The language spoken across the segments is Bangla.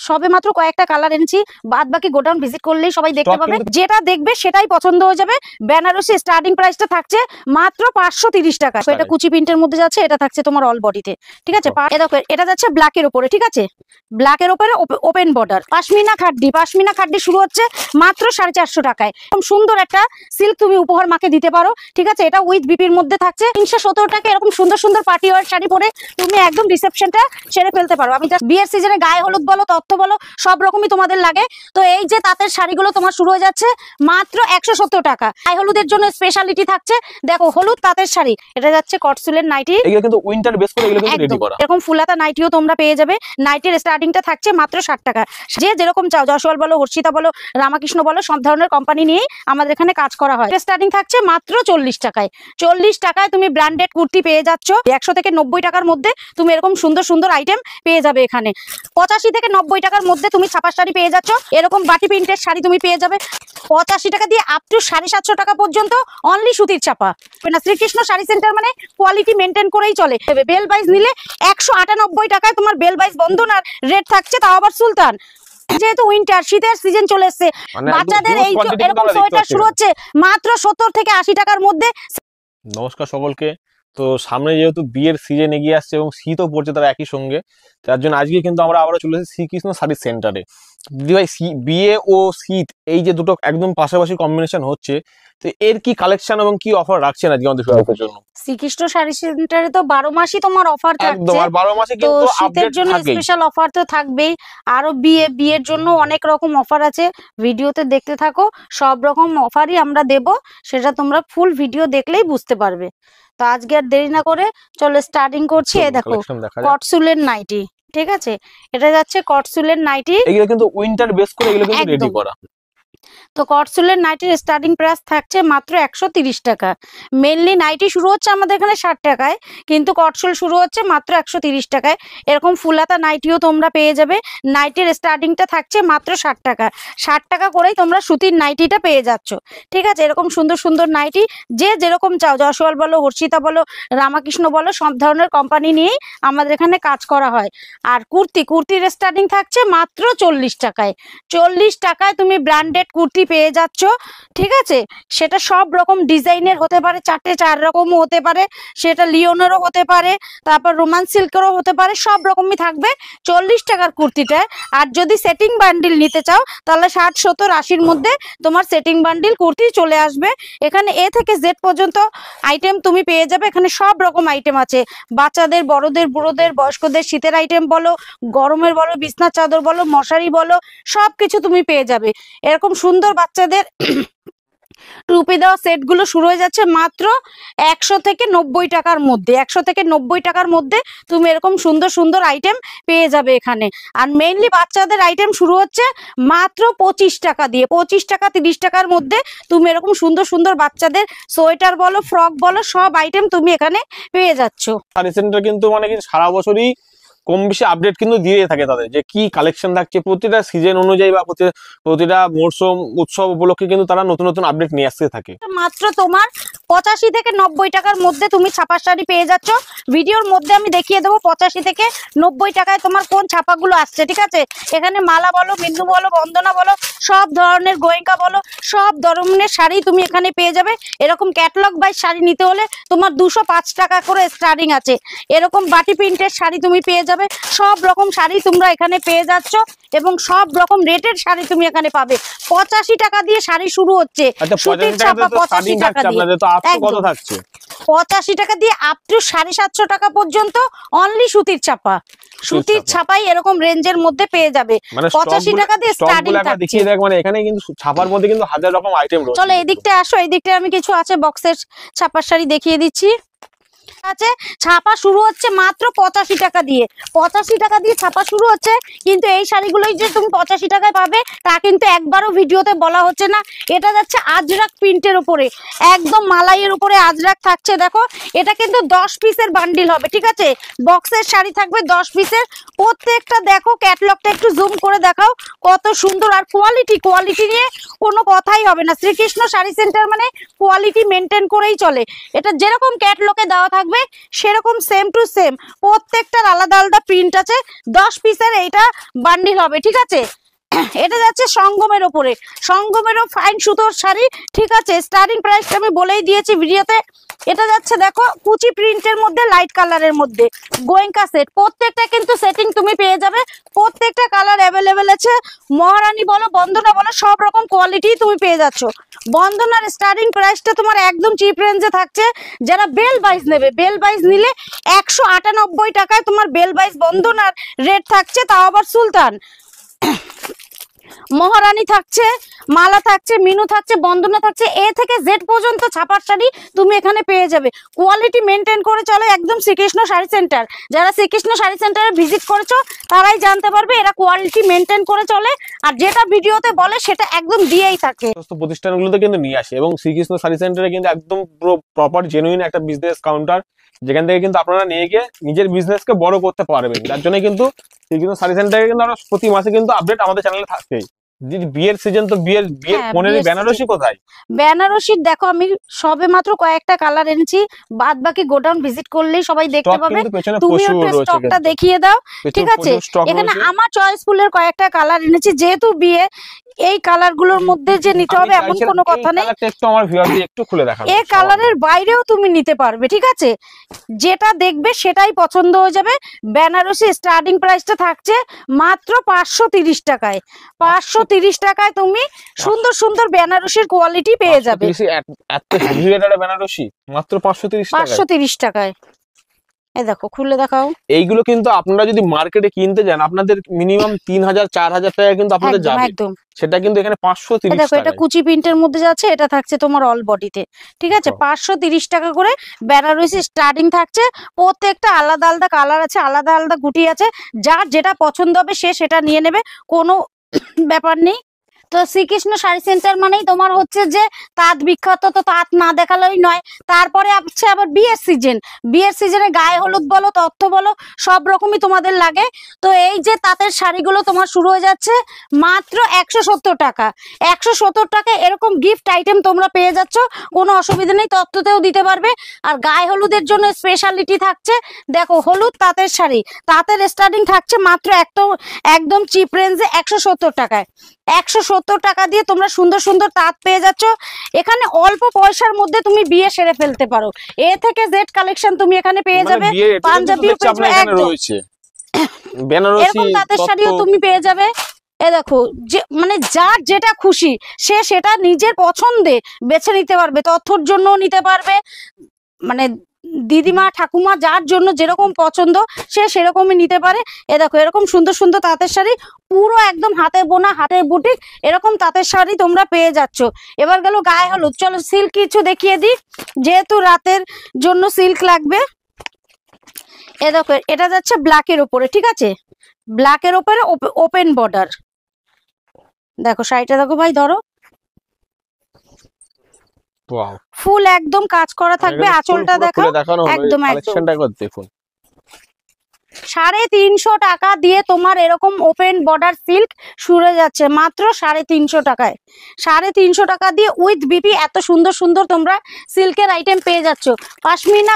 সবে মাত্র কয়েকটা কালার এনেছি, বাদ বাকি গোডাউন ভিজিট করলেই সবাই দেখতে পাবে, যেটা দেখবে সেটাই পছন্দ হয়ে যাবে। বেনারসি স্টার্টিং প্রাইসটা থাকছে মাত্র 530 টাকা। এটা কুচি প্রিন্টের মধ্যে যাচ্ছে, এটা থাকছে তোমার অল বডিতে, ঠিক আছে। এটা যাচ্ছে ব্ল্যাকের উপরে, ঠিক আছে, ব্ল্যাকের উপরে ওপেন বর্ডার। পাশমিনা খাড্ডি শুরু হচ্ছে মাত্র 450 টাকায়। এরকম সুন্দর একটা সিল্ক তুমি উপহার মাকে দিতে পারো, ঠিক আছে। এটা উইথ বিপির মধ্যে থাকছে 370 টাকা। এরকম সুন্দর সুন্দর পার্টি ওয়্যার শাড়ি পরে তুমি একদম রিসেপশনটা সেরে ফেলতে পারো। আমি জাস্ট বিয়ের সিজনে গায়ে হলুদ বলো, তত্ত্ব বলো, সব রকমই তোমাদের লাগে। তো এই যে তাঁতের শাড়িগুলো তোমার শুরু হয়ে যাচ্ছে মাত্র 170 টাকা। গায়ে হলুদের জন্য স্পেশালিটি থাকছে, দেখো হলুদ তাঁতের শাড়ি। এটা যাচ্ছে কটসুলের নাইটি, এগুলো কিন্তু উইন্টার বেস করে এগুলো কিন্তু রেডি করা। এরকম ফুলাতা নাইটিও তোমরা পেয়ে যাবে। নাইটির স্টার্টিংটা থাকছে মাত্র 60 টাকা। যে যেরকম চাও, যশোয়াল বলো, হর্ষিতা বলো, রামাকৃষ্ণ বলো, সব ধরনের কোম্পানি নিয়েই আমাদের এখানে কাজ করা হয়। স্টার্টিং থাকছে মাত্র 40 টাকায়। 40 টাকায় তুমি ব্র্যান্ডেড কুর্তি পেয়ে যাচ্ছ। 100 থেকে 90 টাকার মধ্যে তুমি এরকম সুন্দর সুন্দর আইটেম পেয়ে যাবে এখানে। 85 থেকে 90 টাকার মধ্যে তুমি ছাপা শাড়ি পেয়ে যাচ্ছ। এরকম বাটি প্রিন্টের শাড়ি তুমি পেয়ে যাবে 85 টাকা দিয়ে আপ টু 750 টাকা পর্যন্ত অনলি সুতির ছাপা। শ্রীকৃষ্ণ শাড়ি সেন্টার মানে কোয়ালিটি মেনটেন করেই চলে। বেল বাইজ নিলে 198 টাকায় তোমার বেল বাইজ বন্ধন, আর রেট থাকছে তাও আবার সুলতান। যেহেতু উইন্টার শীতের সিজন চলে এসছে, বাচ্চাদের এই এরকম সোয়েটার শুরু হচ্ছে মাত্র 70 থেকে 80 টাকার মধ্যে। নমস্কার সকলকে। তো সামনে যেহেতু বিয়ের সিজন এগিয়ে আসছে এবং শীতও পড়ছে তার একই সঙ্গে, তার জন্য আজকে কিন্তু আমরা আবারও চলে এসেছি শ্রীকৃষ্ণ শাড়ি সেন্টারে। দিদি ভাই, বিয়ে ও শীত এই যে দুটো একদম পাশাপাশি কম্বিনেশন হচ্ছে, তো এর কি কালেকশন এবং কি অফার রাখছেন আজকে আমাদের সবার জন্য? শ্রীকৃষ্ণ শাড়ি সেন্টারে তো 12 মাসই তোমার অফার থাকছে। আর 12 মাসে কিন্তু শীতের জন্য স্পেশাল অফার তো থাকবেই। আরো বিয়ের জন্য অনেক রকম অফার আছে, ভিডিওতে দেখতে থাকো। সব রকম অফারই আমরা দেব, সেটা তোমরা ফুল ভিডিও দেখলেই বুঝতে পারবে। তো আজকে আর দেরি না করে চলো স্টার্টিং করছি। এই দেখো কটসুলের নাইটি, ঠিক আছে, এটা যাচ্ছে কটসুলের নাইটি। এগুলো কিন্তু উইন্টার বেস করে এগুলো কিন্তু রেডি করা। তো কটসুলের নাইটির স্টার্টিং প্রাইস থাকছে মাত্র 130 টাকা। মেনলি নাইটি শুরু হচ্ছে আমাদের এখানে 60 টাকায়, কিন্তু কটসুল শুরু হচ্ছে মাত্র 130 টাকায়। এরকম ফুলাতা নাইটিও তোমরা পেয়ে যাবে। নাইটির স্টার্টিংটা থাকছে মাত্র 60 টাকা। 60 টাকা করেই তোমরা সুতির নাইটিটা পেয়ে যাচ্ছ, ঠিক আছে। এরকম সুন্দর সুন্দর নাইটি যে যেরকম চাও, যশোয়াল বলো, হর্ষিতা বলো, রামাকৃষ্ণ বলো, সব ধরনের কোম্পানি নিয়েই আমাদের এখানে কাজ করা হয়। আর কুর্তির স্টার্টিং থাকছে মাত্র 40 টাকায়। 40 টাকায় তুমি ব্র্যান্ডেড কুর্তি পেয়ে যাচ্ছ, ঠিক আছে। সেটা সব রকম ডিজাইনের হতে পারে, 4 রকমও হতে পারে, সেটা লিওনেরও হতে পারে, তারপর রোমান সিল্কেরও হতে পারে, সব রকমই থাকবে 40 টাকার কুর্তিটা। আর যদি সেটিং বান্ডিল নিতে চাও তাহলে 60, 70, 80-র মধ্যে তোমার সেটিং বান্ডিল কুর্তি চলে আসবে। এখানে এ থেকে জেড পর্যন্ত আইটেম তুমি পেয়ে যাবে। এখানে সব রকম আইটেম আছে, বাচ্চাদের, বড়দের, বুড়োদের, বয়স্কদের, শীতের আইটেম বলো, গরমের বলো, বিছনার চাদর বলো, মশারি বলো, সবকিছু তুমি পেয়ে যাবে। এরকম সুন্দর বাচ্চাদের টুপি দেওয়া সেট গুলো শুরু হয়ে যাচ্ছে মাত্র 100 থেকে 90 টাকার মধ্যে। 100 থেকে 90 টাকার মধ্যে তুমি এরকম সুন্দর সুন্দর আইটেম পেয়ে যাবে এখানে। আর মেইনলি বাচ্চাদের আইটেম শুরু হচ্ছে মাত্র 25 টাকা দিয়ে। 25 টাকা 30 টাকার মধ্যে তুমি এরকম সুন্দর সুন্দর বাচ্চাদের সোয়েটার বলো, ফ্রক বলো, সব আইটেম তুমি এখানে পেয়ে যাচ্ছ। শাড়ি সেন্টার কিন্তু মানে সারা বছরই কম বেশি আপডেট কিন্তু দিয়ে থাকে তাদের, যে কি কালেকশন থাকছে প্রতিটা সিজন অনুযায়ী বা প্রতিটা মরশুম উৎসব উপলক্ষে কিন্তু তারা নতুন নতুন আপডেট নিয়ে আসতে থাকে। মাত্র তোমার 85 থেকে 90 টাকার মধ্যে তুমি ছাপা শাড়ি পেয়ে যাচ্ছ। ভিডিওর মধ্যে আমি দেখিয়ে দেবো 85 থেকে 90 টাকায় তোমার কোন ছাপাগুলো আসছে, ঠিক আছে। এখানে মালা বলো, বিন্দু বলো, বন্দনা বলো, সব ধরনের গোয়েঙ্কা বলো, সব ধরনের শাড়ি তুমি এখানে পেয়ে যাবে। এরকম ক্যাটালগ বাই শাড়ি নিতে হলে তোমার 205 টাকা করে স্টার্টিং আছে। এরকম বাটি প্রিন্টের শাড়ি তুমি পেয়ে যাবে। সব রকম শাড়ি তোমরা এখানে পেয়ে যাচ্ছ এবং সব রকম রেটের শাড়ি তুমি এখানে পাবে। 85 টাকা দিয়ে শাড়ি শুরু হচ্ছে, সুতির ছাপা 85 টাকা দিয়ে। 85 টাকা দিয়ে আপ টু 750 টাকা পর্যন্ত অনলি সুতির ছাপা। সুতির ছাপাই এরকম রেঞ্জের মধ্যে পেয়ে যাবে। 85 টাকা দিয়ে স্টার্টিং থাকছে। মানে এখানে কিন্তু ছাপার মধ্যে কিন্তু হাজার রকম আইটেম রয়েছে। চলো এই দিকটা আসো, এই দিকটা আমি কিছু আছে বক্সের ছাপার শাড়ি দেখিয়ে দিচ্ছি। আছে ছাপা শুরু হচ্ছে মাত্র 85 টাকা দিয়ে। 85 টাকা দিয়ে ছাপা শুরু হচ্ছে, কিন্তু এই শাড়িগুলোই যে তুমি 85 টাকায় পাবে তা কিন্তু একবারও ভিডিওতে বলা হচ্ছে না। এটা যাচ্ছে আজরাক প্রিন্টের উপরে, একদম মালাইয়ের উপরে আজরাক থাকছে। দেখো এটা কিন্তু 10 পিসের বান্ডিল হবে, ঠিক আছে। বক্সের শাড়ি থাকবে 10 পিসের প্রত্যেকটা। দেখো ক্যাটালগটা একটু জুম করে দেখাও কত সুন্দর। আর কোয়ালিটি নিয়ে কোনো কথাই হবে না। শ্রীকৃষ্ণ শাড়ি সেন্টার মানে কোয়ালিটি মেনটেন করেই চলে। এটা যেরকম ক্যাটালগে দেওয়া থাকবে থাকবে সেরকম সেম টু সেম, প্রত্যেকটার আলাদা আলাদা প্রিন্ট আছে। 10 পিসের এইটা বান্ডিল হবে, ঠিক আছে। এটা যাচ্ছে সঙ্গমের ওপরে, সঙ্গমেরও ফাইন সুতোর শাড়ি, ঠিক আছে। স্টার্টিং প্রাইসটা আমি বলেই দিয়েছি ভিডিওতে। এটা যাচ্ছে দেখো কুচি প্রিন্টের মধ্যে লাইট কালারের মধ্যে গোয়েঙ্কা সেট, প্রত্যেকটা কিন্তু সেটিং তুমি পেয়ে যাবে, প্রত্যেকটা কালার অ্যাভেলেবেল আছে। মহারানী বলো, বন্দনা বলো, সব রকম কোয়ালিটি তুমি পেয়ে যাচ্ছ। বন্দনার স্টার্টিং প্রাইসটা তোমার একদম চিপ রেঞ্জে থাকছে। যারা বেল বাইজ নেবে, বেল বাইজ নিলে 198 টাকায় তোমার বেল বাইজ বন্দনার রেট থাকছে, তাও আবার সুলতান। মহারানী থাকছে, মালা থাকছে, মিনু থাকছে, বন্দনা থাকছে, এ থেকে জেড পর্যন্ত ছাপার শাড়ি তুমি এখানে পেয়ে যাবে। কোয়ালিটি মেনটেন করে চলে একদম শ্রীকৃষ্ণ শাড়ি সেন্টার। যারা শ্রীকৃষ্ণ শাড়ি সেন্টারে ভিজিট করেছো তারাই জানতে পারবে এরা কোয়ালিটি মেনটেন করে চলে, আর যেটা ভিডিওতে বলে সেটা একদম দিয়েই থাকে। প্রতিষ্ঠানগুলোতে কিন্তু নিয়ে আসে, এবং শ্রীকৃষ্ণ শাড়ি সেন্টারে কিন্তু একদম পুরো প্রপার জেনুইন একটা বিজনেস কাউন্টার, যেখান থেকে কিন্তু আপনারা নিয়ে গিয়ে নিজের বিজনেসকে বড় করতে পারবেন। যার জন্য কিন্তু শ্রীকৃষ্ণ শাড়ি সেন্টারে কিন্তু আমরা প্রতি মাসে কিন্তু আপডেট আমাদের চ্যানেলে থাকছেই। বিয়ের সিজন তো বিয়ের পনেরো বেনারসি কোথায়? বেনারসির দেখো আমি সবে মাত্র কয়েকটা কালার এনেছি, বাদ বাকি গোডাউন ভিজিট করলেই সবাই দেখতে পাবে। তুমি একটু স্টকটা দেখিয়ে দাও, ঠিক আছে। এখানে আমার চয়েসফুলের কয়েকটা কালার এনেছি, যেহেতু বিয়ে এই কালার গুলোর মধ্যে যে নিতে হবে এমন কোনো কথা নেই। একটু আমার ভিউয়ারদের একটু খুলে দেখাও, এই কালারের বাইরেও তুমি নিতে পারবে, ঠিক আছে। যেটা দেখবে সেটাই পছন্দ হয়ে যাবে। বেনারসি স্টার্টিং প্রাইসটা থাকছে মাত্র 530 টাকায়। 530 টাকায় তুমি সুন্দর সুন্দর বেনারসির কোয়ালিটি পেয়ে যাবে। এত হেভি রেটের বেনারসি মাত্র 530 টাকায়। এই দেখো খুলে দেখাও। এইগুলো কিন্তু আপনারা যদি মার্কেটে কিনতে যান আপনাদের মিনিমাম 3000-4000 টাকা কিন্তু আপনাদের যাবে, একদম। সেটা কিন্তু এখানে 530 দেখো এটা কুচি প্রিন্টের মধ্যে যাচ্ছে, এটা থাকছে তোমার অল বডিতে, ঠিক আছে। 530 টাকা করে বেনারসি স্টার্টিং থাকছে। প্রত্যেকটা আলাদা আলাদা কালার আছে, আলাদা আলাদা গুটি আছে, যার যেটা পছন্দ হবে সে সেটা নিয়ে নেবে, কোনো ব্যাপার নেই। তো শ্রীকৃষ্ণ শাড়ি সেন্টার মানেই তোমার হচ্ছে যে তাঁত বিখ্যাত, তো তাঁত না দেখালেই নয়। তারপরে আছে আবার বিয়ের সিজন, বিয়ের সিজনে গায়ে হলুদ বলো, তথ্য বলো, সব রকমই তোমাদের লাগে। তো এই যে তাঁতের শাড়িগুলো তোমার শুরু হয়ে যাচ্ছে মাত্র 170 টাকা। 170 টাকা এরকম গিফট আইটেম তোমরা পেয়ে যাচ্ছ, কোনো অসুবিধা নেই, তথ্যতেও দিতে পারবে। আর গায়ে হলুদের জন্য স্পেশালিটি থাকছে, দেখো হলুদ তাঁতের শাড়ি, তাঁতের স্টার্টিং থাকছে মাত্র একদম চিপ রেঞ্জে 170 টাকায়। 170 টাকা দিয়ে তোমরা সুন্দর সুন্দর তাঁত পেয়ে যাচ্ছ। এখানে অল্প পয়সার মধ্যে তুমি বিয়ে সেরে ফেলতে পারো, এ থেকে জেড কালেকশন তুমি এখানে পেয়ে যাবে। পাঞ্জাবিও পেয়ে যাবে, একদম এরকম তাঁতের শাড়িও তুমি পেয়ে যাবে। এ দেখো যে মানে যার যেটা খুশি সে সেটা নিজের পছন্দে বেছে নিতে পারবে, তথ্যর জন্য নিতে পারবে, মানে দিদিমা ঠাকুমা যার জন্য যেরকম পছন্দ সে সেরকমই নিতে পারে। এ দেখো এরকম সুন্দর সুন্দর তাঁতের শাড়ি, পুরো একদম হাতে বোনা, হাতে বুটিক, এরকম তাঁতের শাড়ি তোমরা পেয়ে যাচ্ছ। এবার গেল গায়ে হলুদ, চলো সিল্ক কিছু দেখিয়ে দিই, যেহেতু রাতের জন্য সিল্ক লাগবে। এ দেখো এটা যাচ্ছে ব্ল্যাকের উপরে, ঠিক আছে, ব্ল্যাকের উপরে ওপেন বর্ডার। দেখো শাড়িটা দেখো ভাই, ধরো ফুল একদম কাজ করা থাকবে, আঁচলটা দেখো একদম দেখুন। 350 টাকা দিয়ে তোমার এরকম ওপেন বর্ডার সিল্ক শুরু যাচ্ছে মাত্র 350 টাকায়। 350 টাকা দিয়ে উইথ বিপি এত সুন্দর সুন্দর তোমরা সিল্কের আইটেম পেয়ে যাচ্ছ। পাশমিনা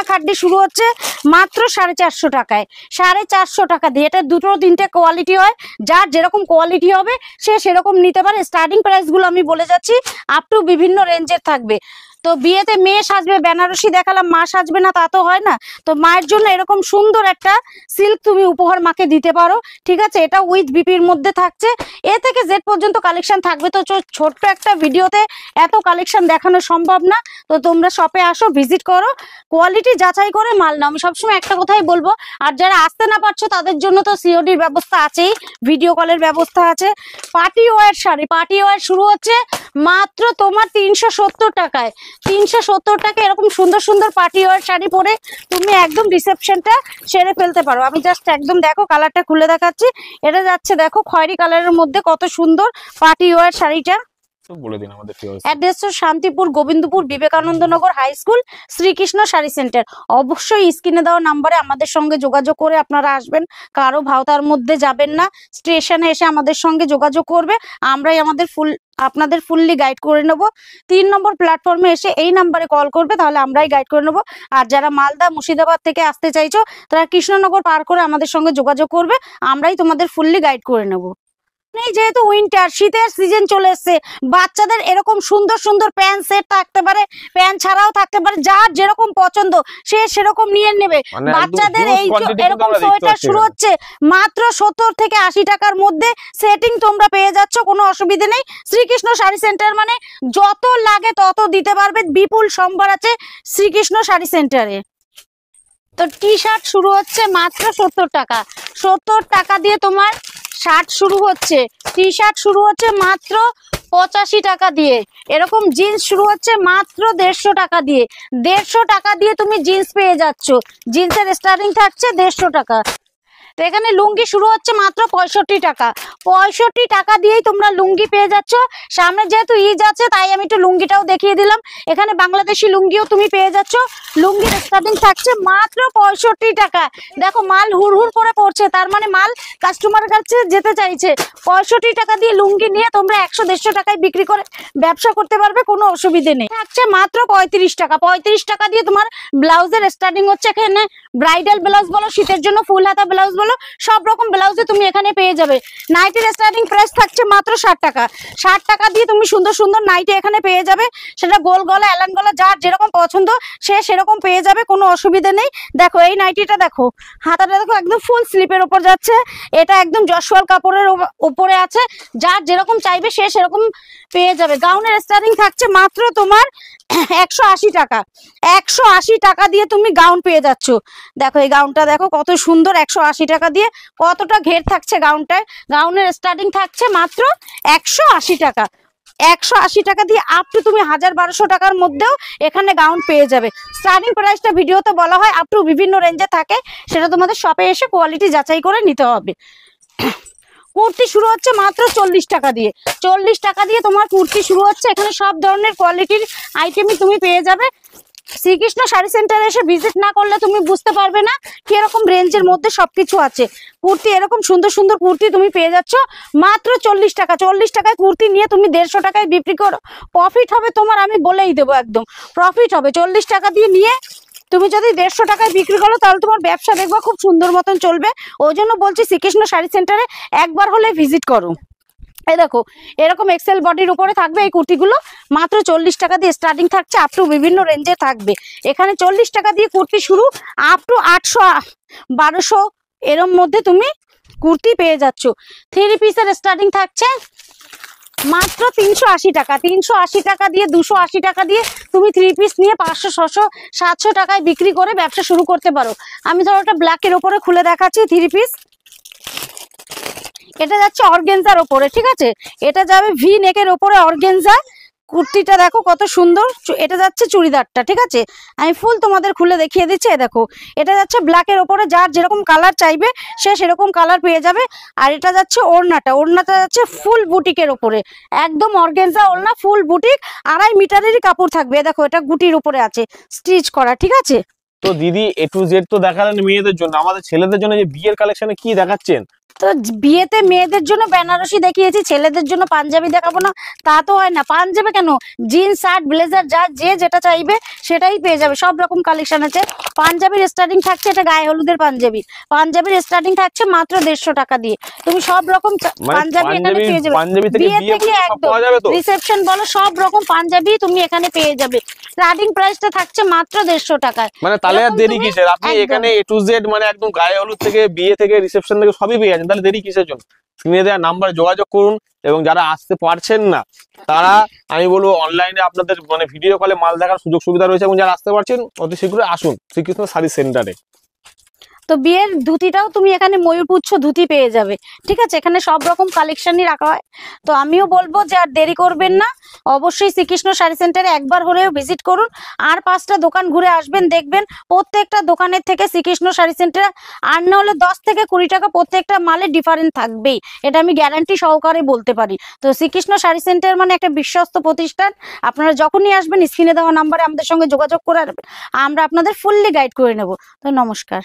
খাড্ডি শুরু হচ্ছে মাত্র 450 টাকায়। 450 টাকা দিয়ে, এটা দুটো তিনটে কোয়ালিটি হয়, যার যেরকম কোয়ালিটি হবে সে সেরকম নিতে পারে। স্টার্টিং প্রাইস গুলো আমি বলে যাচ্ছি, আপ টু বিভিন্ন রেঞ্জের থাকবে। তো বিয়েতে মেয়ে সাজবে, বেনারসি দেখালাম, মা সাজবে না তা তো হয় না। তো মায়ের জন্য এরকম সুন্দর একটা সিল্ক তুমি উপহার মাকে দিতে পারো, ঠিক আছে। এটা উইথ বিপির মধ্যে থাকছে, এ থেকে জেড পর্যন্ত কালেকশন থাকবে। তো ছোট্ট একটা ভিডিওতে এত কালেকশন দেখানো সম্ভব না, তো তোমরা শপে আসো, ভিজিট করো, কোয়ালিটি যাচাই করে মাল নাও। আমি সবসময় একটা কথাই বলবো, আর যারা আসতে না পারছো তাদের জন্য তো সিওডির ব্যবস্থা আছেই, ভিডিও কলের ব্যবস্থা আছে। Party war sari, party war শুরু হচ্ছে মাত্র তোমার 370 টাকায়। 370 টাকা এরকম সুন্দর সুন্দর পার্টি ওয়ার শাড়ি পরে তুমি একদম রিসেপশনটা সেরে ফেলতে পারো। আমি জাস্ট একদম দেখো কালারটা খুলে দেখাচ্ছি, এটা যাচ্ছে দেখো খয়েরি কালারের মধ্যে, কত সুন্দর পার্টি ওয়ার শাড়িটা। বলে দিন আমাদের address Shantipur, Gobindapur, Vivekanandanagar high school, Shrikrishna sari centre. অবশ্যই স্ক্রিনে দেওয়া নাম্বারে আমাদের সঙ্গে যোগাযোগ করে আপনারা আসবেন, কারো ভাওতার মধ্যে যাবেন না, স্টেশনে এসে আমাদের সঙ্গে যোগাযোগ করবে, আমরাই আমাদের ফুল আপনাদের ফুললি গাইড করে নেব। 3 নম্বর প্ল্যাটফর্মে এসে এই নাম্বারে কল করবে, তাহলে আমরাই গাইড করে নেব। আর যারা মালদা মুর্শিদাবাদ থেকে আসতে চাইছো তারা কৃষ্ণনগর পার করে আমাদের সঙ্গে যোগাযোগ করবে, আমরাই তোমাদের ফুললি গাইড করে নেব। যেহেতু উইন্টার, শীতের সিজন চলে এসছে, বাচ্চাদের এরকম সুন্দর সুন্দর প্যান্ট সেট থাকতে পারে, প্যান্ট ছাড়াও থাকতে পারে, যার যেরকম পছন্দ সে সেরকম নিয়ে নেবে। বাচ্চাদের এই এরকম সোয়েটার শুরু হচ্ছে মাত্র 70 থেকে 80 টাকার মধ্যে, সেটিং তোমরা পেয়ে যাচ্ছ, কোনো অসুবিধা নেই। শ্রীকৃষ্ণ শাড়ি সেন্টার মানে যত লাগে তত দিতে পারবে, বিপুল সম্ভার আছে শ্রীকৃষ্ণ শাড়ি সেন্টারে। তো টি শার্ট শুরু হচ্ছে মাত্র 70 টাকা। 70 টাকা দিয়ে তোমার শার্ট শুরু হচ্ছে, টি শার্ট শুরু হচ্ছে মাত্র 85 টাকা দিয়ে। এরকম জিন্স শুরু হচ্ছে মাত্র 150 টাকা দিয়ে। 150 টাকা দিয়ে তুমি জিন্স পেয়ে যাচ্ছ, জিন্সের স্টার্টিং থাকছে 150 টাকা। তো এখানে লুঙ্গি শুরু হচ্ছে মাত্র 65 টাকা। 65 টাকা দিয়েই তোমরা লুঙ্গি পেয়ে যাচ্ছ। সামনে যেহেতু ঈদ আছে তাই আমি একটু লুঙ্গিটাও দেখিয়ে দিলাম। এখানে বাংলাদেশি লুঙ্গিও তুমি পেয়ে যাচ্ছ, লুঙ্গির স্টার্টিং থাকছে মাত্র 65 টাকা। দেখো মাল হুড়হুড় করে পড়ছে, তার মানে মাল কাস্টমারের কাছে যেতে চাইছে। 65 টাকা দিয়ে লুঙ্গি নিয়ে তোমরা 100-150 টাকায় বিক্রি করে ব্যবসা করতে পারবে, কোনো অসুবিধে নেই। থাকছে মাত্র 35 টাকা। 35 টাকা দিয়ে তোমার ব্লাউজের স্টার্টিং হচ্ছে, এখানে ব্রাইডাল ব্লাউজ বলো, শীতের জন্য ফুল হাতা ব্লাউজ বলো, সব রকম ব্লাউজে তুমি এখানে পেয়ে যাবে। নাইটির স্টার্টিং প্রাইস থাকছে মাত্র 60 টাকা। 60 টাকা দিয়ে তুমি সুন্দর সুন্দর নাইটি এখানে পেয়ে যাবে, সেটা গোল গলা এলান গলা যার যেরকম পছন্দ সে সেরকম পেয়ে যাবে, কোনো অসুবিধা নেই। দেখো এই নাইটিটা দেখো, হাতাটা দেখো একদম ফুল স্লিপের ওপর যাচ্ছে, এটা একদম জশওয়াল কাপড়ের উপরে আছে, যার যেরকম চাইবে সে সেরকম পেয়ে যাবে। গাউনের স্টার্টিং থাকছে মাত্র তোমার 180 টাকা। 180 টাকা দিয়ে তুমি গাউন পেয়ে যাচ্ছ। দেখো এই গাউনটা দেখো কত সুন্দর, 180 টাকা দিয়ে কতটা ঘের থাকছে গাউনটায়। গাউনের স্টার্টিং থাকছে মাত্র 180 টাকা। 180 টাকা দিয়ে আপ টু তুমি 1000-1200 টাকার মধ্যেও এখানে গাউন পেয়ে যাবে। স্টার্টিং প্রাইসটা ভিডিওতে বলা হয়, আপ টু বিভিন্ন রেঞ্জে থাকে, সেটা তোমাদের শপে এসে কোয়ালিটি যাচাই করে নিতে হবে। কুর্তি শুরু হচ্ছে মাত্র 40 টাকা দিয়ে। 40 টাকা দিয়ে তোমার কুর্তি শুরু হচ্ছে, এখানে সব ধরনের কোয়ালিটির আইটেমই তুমি পেয়ে যাবে। শ্রীকৃষ্ণ শাড়ি সেন্টারে এসে ভিজিট না করলে তুমি বুঝতে পারবে না কিরকম রেঞ্জের মধ্যে সবকিছু আছে। কুর্তি এরকম সুন্দর সুন্দর কুর্তি তুমি পেয়ে যাচ্ছ মাত্র 40 টাকা। 40 টাকায় কুর্তি নিয়ে তুমি 150 টাকায় বিক্রি করো, প্রফিট হবে তোমার, আমি বলেই দেবো, একদম প্রফিট হবে। 40 টাকা দিয়ে নিয়ে তুমি যদি 150 টাকায় বিক্রি করো তাহলে তোমার ব্যবসা দেখবো খুব সুন্দর মতন চলবে। ওই জন্য বলছি শ্রীকৃষ্ণ শাড়ি সেন্টারে একবার হলে ভিজিট করো। এই দেখো এরকম এক্সেল বডির উপরে থাকবে এই কুর্তিগুলো, মাত্র 40 টাকা দিয়ে স্টার্টিং থাকছে, আপ টু বিভিন্ন রেঞ্জে থাকবে। এখানে 40 টাকা দিয়ে কুর্তি শুরু, আপ টু 800-1200 এরম মধ্যে তুমি কুর্তি পেয়ে যাচ্ছ। 3 পিসের স্টার্টিং থাকছে মাত্র 380 টাকা। 380 টাকা দিয়ে 280 টাকা দিয়ে তুমি 3 পিস নিয়ে 500-600-700 টাকায় বিক্রি করে ব্যবসা শুরু করতে পারো। আমি ধরো একটা ব্ল্যাকের ওপরে খুলে দেখাচ্ছি 3 পিস। এটা যাচ্ছে অর্গেনজার ওপরে, ঠিক আছে, এটা যাবে ভি নেকের ওপরে অর্গেনজা। কুর্তিটা দেখো কত সুন্দর, এটা যাচ্ছে চুড়িদারটা, ঠিক আছে, আমি ফুল তোমাদের খুলে দেখিয়ে দিচ্ছি। দেখো এটা যাচ্ছে ব্ল্যাকের ওপরে, যার যেরকম কালার চাইবে সে সেরকম কালার পেয়ে যাবে। আর এটা যাচ্ছে ওড়নাটা, ওড়নাটা যাচ্ছে ফুল বুটিকের ওপরে, একদম অর্গেনজা ওড়না, ফুল বুটিক, 2.5 মিটারেরই কাপড় থাকবে। দেখো এটা গুটির উপরে আছে স্টিচ করা, ঠিক আছে। তো দিদি A to Z তো দেখালেন মেয়েদের জন্য, আমাদের ছেলেদের জন্য যে বিয়ের কালেকশনে কি দেখাচ্ছেন? তো বিয়েতে মেয়েদের জন্য বেনারসি দেখিয়েছি, ছেলেদের জন্য পাঞ্জাবি দেখাবো না তা তো হয় না। পাঞ্জাবি কেন, জিন্স শার্ট ব্লেজার যা যে যেটা চাইবে সেটাই পেয়ে যাবে, সব রকম কালেকশন আছে। পাঞ্জাবির স্টার্টিং থাকছে, এটা গায়ে হলুদের পাঞ্জাবি, পাঞ্জাবির স্টার্টিং থাকছে মাত্র 150 টাকা দিয়ে। তুমি সব রকম পাঞ্জাবি এখানে পেয়ে যাবে, বিয়ে থেকে একদম রিসেপশন বলো সব রকম পাঞ্জাবি তুমি এখানে পেয়ে যাবে। স্টার্টিং প্রাইসটা থাকছে মাত্র 150 টাকা। মানে তাহলে আর দেরি কিসের, আপনি এখানে A to Z মানে একদম গায়ে হলুদ থেকে বিয়ে থেকে রিসেপশন থেকে সবই পেয়ে যাচ্ছেন, তাহলে দেরি কিসের জন্য? স্ক্রিনে দেওয়া নাম্বারে যোগাযোগ করুন, এবং যারা আসতে পারছেন না তারা আমি বলবো অনলাইনে আপনাদের মানে ভিডিও কলে মাল দেখার সুযোগ সুবিধা রয়েছে, এবং যারা আসতে পারছেন অতি শীঘ্রই আসুন শ্রীকৃষ্ণ শাড়ি সেন্টারে। তো বিয়ের ধুতিটাও তুমি এখানে ময়ূরপুচ্ছ ধুতি পেয়ে যাবে, ঠিক আছে, এখানে সব রকম কালেকশনই রাখা হয়। তো আমিও বলবো যে আর দেরি করবেন না, অবশ্যই শ্রীকৃষ্ণ শাড়ি সেন্টারে একবার হলেও ভিজিট করুন। আর 5টা দোকান ঘুরে আসবেন, দেখবেন প্রত্যেকটা দোকানের থেকে শ্রীকৃষ্ণ শাড়ি সেন্টার আর না হলে 10 থেকে 20 টাকা প্রত্যেকটা মালে ডিফারেন্ট থাকবেই, এটা আমি গ্যারান্টি সহকারে বলতে পারি। তো শ্রীকৃষ্ণ শাড়ি সেন্টার মানে একটা বিশ্বস্ত প্রতিষ্ঠান। আপনারা যখনই আসবেন স্ক্রিনে দেওয়া নাম্বারে আমাদের সঙ্গে যোগাযোগ করে আমরা আপনাদের ফুললি গাইড করে নেব। তো নমস্কার।